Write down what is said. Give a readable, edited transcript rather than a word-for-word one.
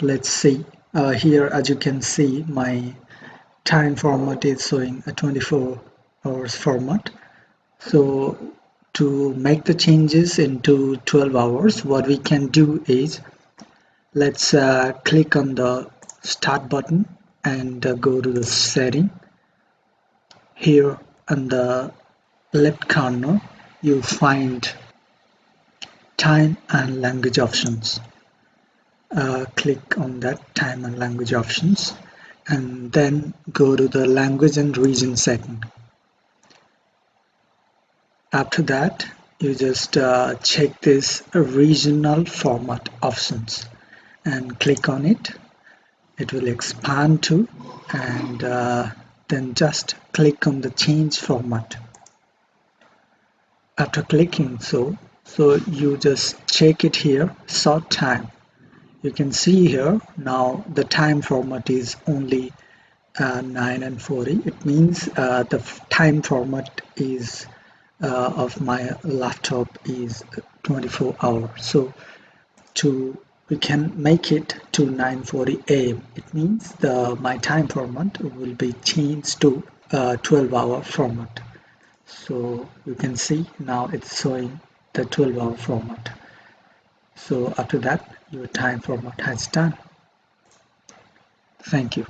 Let's see. Here, as you can see, my time format is showing a 24 hours format. So to make the changes into 12 hours, what we can do is let's click on the start button and go to the setting. Here on the left corner, you find time and language options. Click on that time and language options and then go to the language and region setting. After that, you just check this regional format options and click on it. It will expand to, and then just click on the change format. After clicking so you just check it here, short time. You can see here now the time format is only 9 and 40. It means the time format is of my laptop is 24 hours. So we can make it to 9:40 a.m. It means my time format will be changed to 12-hour format. So you can see now it's showing the 12-hour format. So after that, your time format has done. Thank you.